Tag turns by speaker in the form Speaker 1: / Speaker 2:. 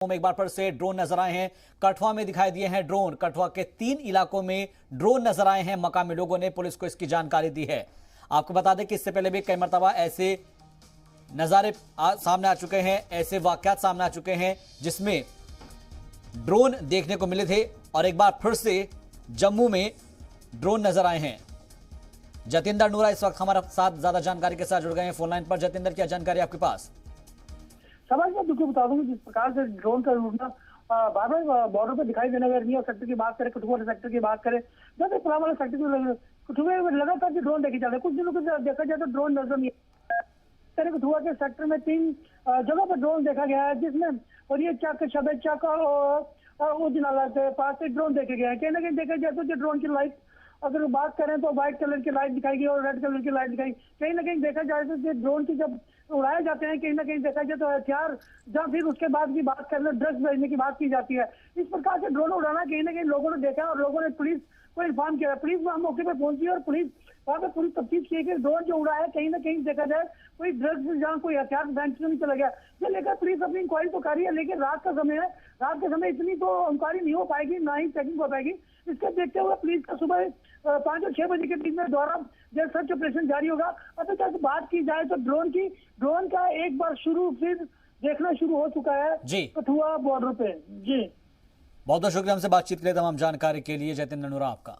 Speaker 1: में एक बार फिर से ड्रोन नजर आए हैं। कठुआ में दिखाई दिए हैं ड्रोन। कठुआ के 3 इलाकों में ड्रोन नजर आए हैं। मकामी लोगों ने पुलिस को इसकी जानकारी दी है। आपको बता दें कि इससे पहले भी कई मरतबा ऐसे नजारे सामने आ चुके हैं, ऐसे वाकयात सामने आ चुके हैं जिसमें ड्रोन देखने को मिले थे और एक बार फिर से जम्मू में ड्रोन नजर आए हैं। जतिंदर नूरा इस वक्त हमारे साथ ज्यादा जानकारी के साथ जुड़ गए हैं फोन लाइन पर। जतिंदर, क्या जानकारी आपके पास?
Speaker 2: समझ में दुखी बता दूंगी, जिस प्रकार से ड्रोन का उड़ना बार बार बॉर्डर पर दिखाई देने लगी है। सेक्टर की बात करें, कठुआ सेक्टर की बात करें, जैसे पुराना सेक्टर में कठुआ में लगातार ड्रोन देखे जाते हैं। कुछ दिनों के देखा जाए तो ड्रोन नजर नहीं है। कठुआ के सेक्टर में 3 जगह पर ड्रोन देखा गया है, जिसमें और ये चक, शबे चक और उजनाला के पास से ड्रोन देखे गए हैं। कहीं ना कहीं देखा जाए तो ड्रोन की लाइट अगर बात करें तो व्हाइट कलर की लाइट दिखाई गई और रेड कलर की लाइट दिखाई। कहीं ना कहीं देखा जाए तो ड्रोन की जब उड़ाए जाते हैं, कहीं ना कहीं देखा जाए तो हथियार या फिर उसके बाद की बात करें, ड्रग्स भेजने की बात की जाती है। इस प्रकार से ड्रोन उड़ाना कहीं ना कहीं लोगों ने देखा और लोगों ने पुलिस को इन्फॉर्म किया। पुलिस वहां मौके पर पहुंची और पुलिस वहां पर पूरी तफ्तीश की कि ड्रोन जो उड़ा है कहीं ना कहीं देखा जाए कोई ड्रग्स या कोई हथियार बैंक नहीं चला गया। ये लेकर पुलिस अपनी इंक्वायरी तो कर रही है, लेकिन रात का समय है, रात के समय इतनी तो इंक्वायरी नहीं हो पाएगी, ना ही चेकिंग हो पाएगी। इसके देखते हुए पुलिस का सुबह 5 और 6 बजे के बीच में दोबारा जब सर्च ऑपरेशन जारी होगा। अभी तक बात की जाए तो ड्रोन का एक बार फिर देखना शुरू हो चुका है
Speaker 1: जी
Speaker 2: कठुआ बॉर्डर पे। जी
Speaker 1: बहुत बहुत शुक्रिया हमसे बातचीत के लिए, तमाम जानकारी के लिए जतिंदर नूरा आपका।